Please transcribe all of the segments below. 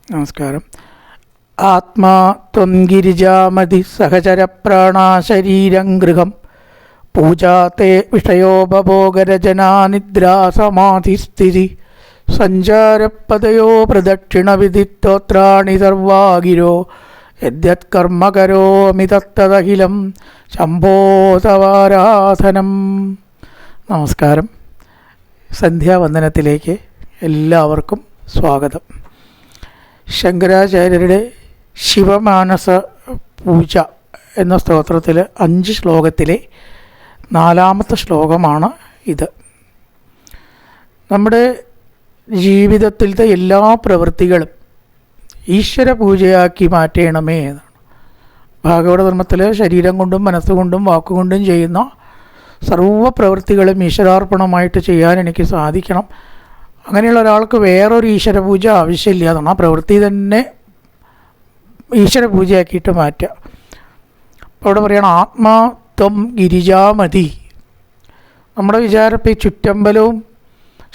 നമസ്കാരം. ആത്മാ ത്വം ഗിരിജാമതി സഹചരപ്രാണാശരീരം ഗൃഹം പൂജാത്തെ വിഷയോപഭോഗരചനാനിദ്രാസമാധിസ്ഥിതി സഞ്ചാരപദയോ പ്രദക്ഷിണവിധിസ്തോത്രാണി സർവാഗിരോ യദ്യത്കർമ്മ കരോമി തത്തദഖിലം ശംഭോ തവാരാധനം. നമസ്കാരം. സന്ധ്യാവന്ദനത്തിലേക്ക് എല്ലാവർക്കും സ്വാഗതം. ശങ്കരാചാര്യരുടെ ശിവമാനസ പൂജ എന്ന സ്തോത്രത്തിൽ 5 ശ്ലോകത്തിലെ 4ാമത്തെ ശ്ലോകമാണ് ഇത്. നമ്മുടെ ജീവിതത്തിലത്തെ എല്ലാ പ്രവൃത്തികളും ഈശ്വര പൂജയാക്കി മാറ്റണമേ എന്നാണ്. ഭാഗവത ധർമ്മത്തിൽ ശരീരം കൊണ്ടും മനസ്സുകൊണ്ടും വാക്കുകൊണ്ടും ചെയ്യുന്ന സർവ്വ പ്രവൃത്തികളും ഈശ്വരാർപ്പണമായിട്ട് ചെയ്യാൻ എനിക്ക് സാധിക്കണം. അങ്ങനെയുള്ള ഒരാൾക്ക് വേറൊരു ഈശ്വര പൂജ ആവശ്യമില്ല എന്നാണ്. ആ പ്രവൃത്തി തന്നെ ഈശ്വര പൂജയാക്കിയിട്ട് മാറ്റുക. അപ്പോൾ അവിടെ പറയണം ആത്മാ ത്വം ഗിരിജാമതി. നമ്മുടെ വിചാരം ഇപ്പോൾ ഈ ചുറ്റമ്പലവും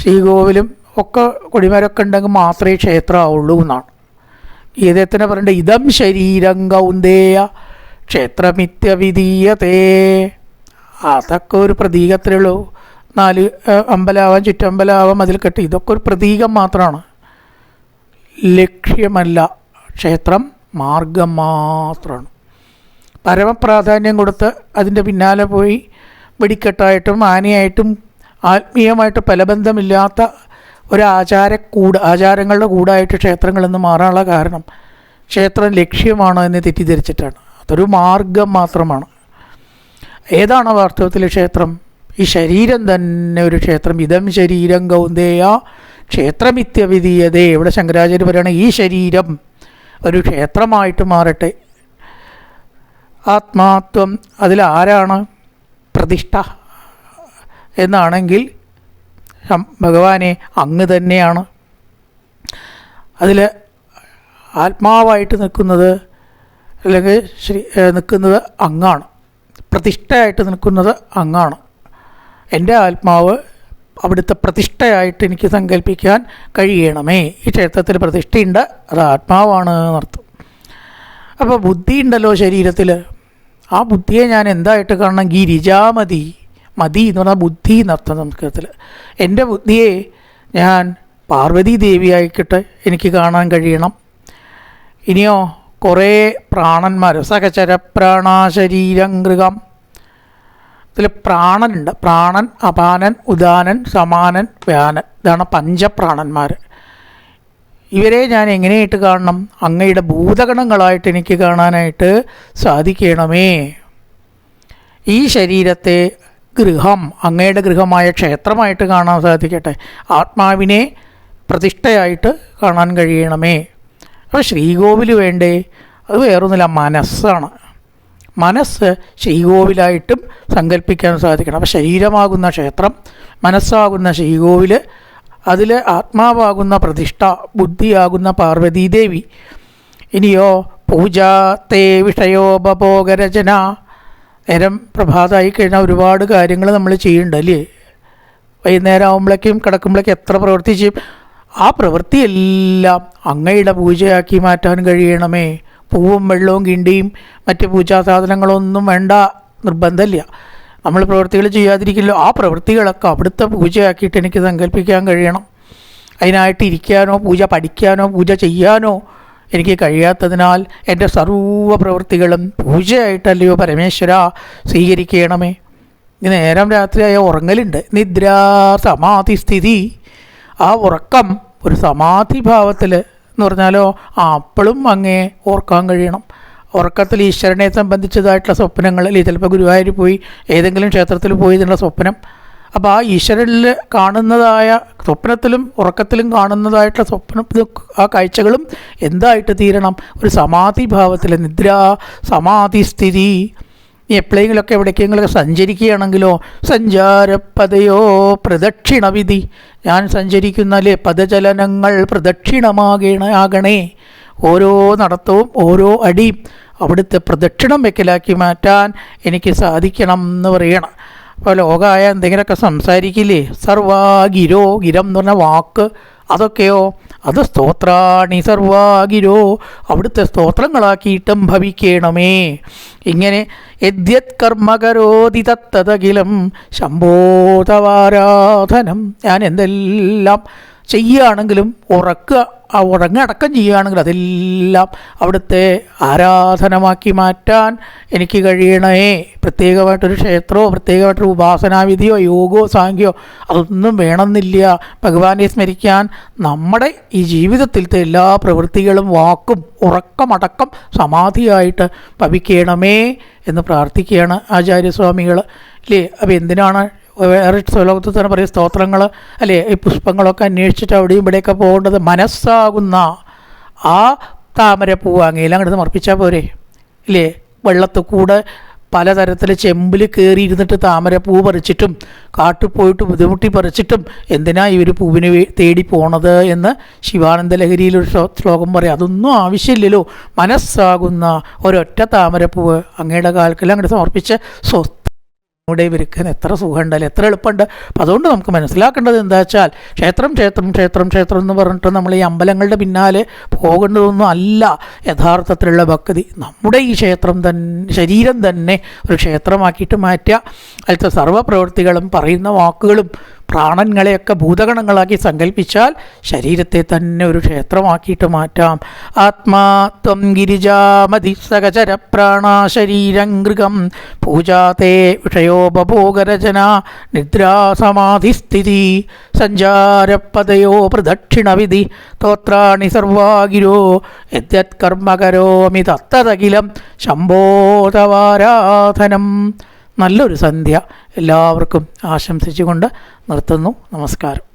ശ്രീകോവിലും ഒക്കെ കൊടിമരമൊക്കെ ഉണ്ടെങ്കിൽ മാത്രമേ ക്ഷേത്രമാവുള്ളൂ എന്നാണ്. ഗീതത്തിനെ പറയേണ്ടത് ഇതം ശരീരം കൗന്ദേയ ക്ഷേത്രമിത്യവിധീയതേ. അതൊക്കെ ഒരു പ്രതീകത്തിലേ ഉള്ളൂ. 4 അമ്പലമാവാം, ചുറ്റമ്പലമാവാം, അതിൽ കെട്ടി, ഇതൊക്കെ ഒരു പ്രതീകം മാത്രമാണ്, ലക്ഷ്യമല്ല. ക്ഷേത്രം മാർഗം മാത്രമാണ്. പരമപ്രാധാന്യം കൊടുത്ത് അതിൻ്റെ പിന്നാലെ പോയി വെടിക്കെട്ടായിട്ടും ആനയായിട്ടും ആത്മീയമായിട്ട് ഫലബന്ധമില്ലാത്ത ആചാരങ്ങളുടെ കൂടായിട്ട് ക്ഷേത്രങ്ങളെന്ന് മാറാനുള്ള കാരണം ക്ഷേത്രം ലക്ഷ്യമാണ് എന്ന് തെറ്റിദ്ധരിച്ചിട്ടാണ്. അതൊരു മാർഗം മാത്രമാണ്. ഏതാണ് വാസ്തവത്തിൽ ക്ഷേത്രം? ഈ ശരീരം തന്നെ ഒരു ക്ഷേത്രം. ഇതം ശരീരം കൗന്ദേയ ക്ഷേത്രമിത്യവിധീയതേ. ഇവിടെ ശങ്കരാചാര്യ പറയുകയാണ് ഈ ശരീരം ഒരു ക്ഷേത്രമായിട്ട് മാറട്ടെ. ആത്മാത്വം അതിലാരാണ് പ്രതിഷ്ഠ എന്നാണെങ്കിൽ ഭഗവാനെ അങ്ങ് തന്നെയാണ്. അതിൽ ആത്മാവായിട്ട് നിൽക്കുന്നത് അല്ലെങ്കിൽ നിൽക്കുന്നത് അങ്ങാണ്. പ്രതിഷ്ഠയായിട്ട് നിൽക്കുന്നത് അങ്ങാണ്. എൻ്റെ ആത്മാവ് അവിടുത്തെ പ്രതിഷ്ഠയായിട്ട് എനിക്ക് സങ്കല്പിക്കാൻ കഴിയണമേ. ഈ ക്ഷേത്രത്തിൽ പ്രതിഷ്ഠയുണ്ട്, അത് ആത്മാവാണ് എന്നർത്ഥം. അപ്പോൾ ബുദ്ധി ഉണ്ടല്ലോ ശരീരത്തിൽ. ആ ബുദ്ധിയെ ഞാൻ എന്തായിട്ട് കാണണം? ഗിരിജാമതി. മതി എന്ന് പറഞ്ഞാൽ ബുദ്ധി എന്നർത്ഥം സംസ്കൃതത്തിൽ. എൻ്റെ ബുദ്ധിയെ ഞാൻ പാർവതി ദേവിയായിക്കിട്ട് എനിക്ക് കാണാൻ കഴിയണം. ഇനിയോ കുറേ പ്രാണന്മാർ, സഹചരപ്രാണാശരീരം ഗൃഹം. ഇതിൽ പ്രാണനുണ്ട്. പ്രാണൻ, അപാനൻ, ഉദാനൻ, സമാനൻ, വ്യാനൻ. ഇതാണ് പഞ്ചപ്രാണന്മാർ. ഇവരെ ഞാൻ എങ്ങനെയായിട്ട് കാണണം? അങ്ങയുടെ ഭൂതഗണങ്ങളായിട്ട് എനിക്ക് കാണാനായിട്ട് സാധിക്കണമേ. ഈ ശരീരത്തെ ഗൃഹം, അങ്ങയുടെ ഗൃഹമായ ക്ഷേത്രമായിട്ട് കാണാൻ സാധിക്കട്ടെ. ആത്മാവിനെ പ്രതിഷ്ഠയായിട്ട് കാണാൻ കഴിയണമേ. അപ്പോൾ ശ്രീകോവിൽ വേണ്ടേ? അത് വേറൊന്നുമില്ല, മനസ്സാണ്. മനസ്സ് ശ്രീകോവിലായിട്ടും സങ്കല്പിക്കാൻ സാധിക്കണം. അപ്പോൾ ശരീരമാകുന്ന ക്ഷേത്രം, മനസ്സാകുന്ന ശ്രീകോവിൽ, അതിൽ ആത്മാവാകുന്ന പ്രതിഷ്ഠ, ബുദ്ധിയാകുന്ന പാർവതീദേവി. ഇനിയോ പൂജാത്തെ വിഷയോപഭോഗരചന. നേരം പ്രഭാതമായി കഴിഞ്ഞാൽ ഒരുപാട് കാര്യങ്ങൾ നമ്മൾ ചെയ്യുന്നുണ്ട് അല്ലേ? വൈകുന്നേരം ആകുമ്പോഴേക്കും കിടക്കുമ്പോഴേക്കും എത്ര പ്രവൃത്തി ചെയ്യും. ആ പ്രവൃത്തിയെല്ലാം അങ്ങയുടെ പൂജയാക്കി മാറ്റാൻ കഴിയണമേ. പൂവും വെള്ളവും കിണ്ടിയും മറ്റ് പൂജാ സാധനങ്ങളൊന്നും വേണ്ട, നിർബന്ധമില്ല. നമ്മൾ പ്രവൃത്തികൾ ചെയ്യാതിരിക്കില്ലോ. ആ പ്രവൃത്തികളൊക്കെ അവിടുത്തെ പൂജയാക്കിയിട്ട് എനിക്ക് സങ്കല്പിക്കാൻ കഴിയണം. അതിനായിട്ട് ഇരിക്കാനോ പൂജ പഠിക്കാനോ പൂജ ചെയ്യാനോ എനിക്ക് കഴിയാത്തതിനാൽ എൻ്റെ സർവ്വ പ്രവൃത്തികളും പൂജയായിട്ടല്ലയോ പരമേശ്വര സ്വീകരിക്കണമേ. ഇനി നേരം രാത്രിയായ ഉറങ്ങലുണ്ട്, നിദ്രാ സമാധിസ്ഥിതി. ആ ഉറക്കം ഒരു സമാധി ഭാവത്തിൽ എന്ന് പറഞ്ഞാലോ അപ്പോഴും അങ്ങേ ഓർക്കാൻ കഴിയണം. ഉറക്കത്തിൽ ഈശ്വരനെ സംബന്ധിച്ചതായിട്ടുള്ള സ്വപ്നങ്ങളിൽ, ചിലപ്പോൾ ഗുരുവായൂർ പോയി ഏതെങ്കിലും ക്ഷേത്രത്തിൽ പോയി എന്നുള്ള സ്വപ്നം. അപ്പോൾ ആ ഈശ്വരനിൽ കാണുന്നതായ സ്വപ്നത്തിലും ഉറക്കത്തിലും കാണുന്നതായിട്ടുള്ള ആ കാഴ്ചകളും എന്തായിട്ട് തീരണം? ഒരു സമാധി ഭാവത്തിൽ, നിദ്രാ സമാധിസ്ഥിതി. എപ്പോഴെങ്കിലൊക്കെ എവിടേക്കെങ്കിലൊക്കെ സഞ്ചരിക്കുകയാണെങ്കിലോ സഞ്ചാരപദയോ പ്രദക്ഷിണവിധി. ഞാൻ സഞ്ചരിക്കുന്ന പദചലനങ്ങൾ പ്രദക്ഷിണമാകണേ. ഓരോ നടത്തവും ഓരോ അടിയും അവിടുത്തെ പ്രദക്ഷിണം വെക്കലാക്കി മാറ്റാൻ എനിക്ക് സാധിക്കണം എന്ന് പറയണം. അപ്പോൾ ലോകമായ എന്തെങ്കിലുമൊക്കെ സംസാരിക്കില്ലേ? സർവാഗിരോ, ഗിരം എന്ന് പറഞ്ഞ വാക്ക്, അതൊക്കെയോ അത് സ്തോത്രാണി സർവാഗിരോ, അവിടുത്തെ സ്തോത്രങ്ങളാക്കിയിട്ടും ഭവിക്കണമേ. ഇങ്ങനെ യദ്യത് കർമ്മകരോതി തത്തതകിലം ശംഭോതവാരാധനം, ഞാൻ എന്തെല്ലാം ചെയ്യുകയാണെങ്കിലും ഉറങ്ങടക്കം ചെയ്യുകയാണെങ്കിൽ അതെല്ലാം അവിടുത്തെ ആരാധനമാക്കി മാറ്റാൻ എനിക്ക് കഴിയണേ. പ്രത്യേകമായിട്ടൊരു ക്ഷേത്രമോ പ്രത്യേകമായിട്ടൊരു ഉപാസനാവിധിയോ യോഗോ സാഖ്യമോ അതൊന്നും വേണമെന്നില്ല. ഭഗവാനെ സ്മരിക്കാൻ നമ്മുടെ ഈ ജീവിതത്തിലത്തെ എല്ലാ പ്രവൃത്തികളും വാക്കും ഉറക്കമടക്കം സമാധിയായിട്ട് ഭവിക്കണമേ എന്ന് പ്രാർത്ഥിക്കുകയാണ് ആചാര്യസ്വാമികൾ അല്ലേ. അപ്പോൾ എന്തിനാണ് വേറെ ശ്ലോകത്തിൽ തന്നെ പറയും സ്തോത്രങ്ങൾ അല്ലേ, ഈ പുഷ്പങ്ങളൊക്കെ അന്വേഷിച്ചിട്ട് അവിടെയും ഇവിടെയൊക്കെ പോകേണ്ടത് മനസ്സാകുന്ന ആ താമരപ്പൂവ് അങ്ങയിലും അങ്ങോട്ട് സമർപ്പിച്ചാൽ പോരെ ഇല്ലേ. വെള്ളത്തിൽ കൂടെ പലതരത്തിൽ ചെമ്പിൽ കയറിയിരുന്നിട്ട് താമരപ്പൂ പറിച്ചിട്ടും കാട്ടിൽ പോയിട്ട് ബുദ്ധിമുട്ടി പറിച്ചിട്ടും എന്തിനാ ഇവർ പൂവിന് തേടി പോണത് എന്ന് ശിവാനന്ദ ലഹരിയിലൊരു ശ്ലോകം പറയും. അതൊന്നും ആവശ്യമില്ലല്ലോ. മനസ്സാകുന്ന ഒരൊറ്റ താമരപ്പൂവ് അങ്ങയുടെ കാൽക്കെല്ലാം അങ്ങോട്ട് സമർപ്പിച്ച് ഇവിടെ ഇവർക്ക് എത്ര സുഖമുണ്ടല്ലോ, എത്ര എളുപ്പമുണ്ട്. അപ്പം അതുകൊണ്ട് നമുക്ക് മനസ്സിലാക്കേണ്ടത് എന്താ വെച്ചാൽ ക്ഷേത്രം ക്ഷേത്രം ക്ഷേത്രം ക്ഷേത്രം എന്ന് പറഞ്ഞിട്ട് നമ്മൾ ഈ അമ്പലങ്ങളുടെ പിന്നാലെ പോകേണ്ടതൊന്നും അല്ല യഥാർത്ഥത്തിലുള്ള ഭക്തി. നമ്മുടെ ഈ ക്ഷേത്രം ശരീരം തന്നെ ഒരു ക്ഷേത്രമാക്കിയിട്ട് മാറ്റുക. അതിലത്തെ സർവ്വപ്രവൃത്തികളും പറയുന്ന വാക്കുകളും പ്രാണങ്ങളെയൊക്കെ ഭൂതഗണങ്ങളാക്കി സങ്കല്പിച്ചാൽ ശരീരത്തെ തന്നെ ഒരു ക്ഷേത്രമാക്കിയിട്ട് മാറ്റാം. ആത്മാത്വം ഗിരിജാമതി സകചര പ്രാണാശരീരംഗൃഗം പൂജാതേ വിഷയോപഭോഗരചന നിദ്രാസമാധിസ്ഥിതി സഞ്ചാരപദയോ പ്രദക്ഷിണവിധി സ്തോത്രാണി സർവാഗിരോ യദ്യത് കർമ്മകരോമി തത്തതകിലം ശംഭോതവാരാധനം. നല്ലൊരു സന്ധ്യ എല്ലാവർക്കും ആശംസിച്ചുകൊണ്ട് നിർത്തുന്നു. നമസ്കാരം.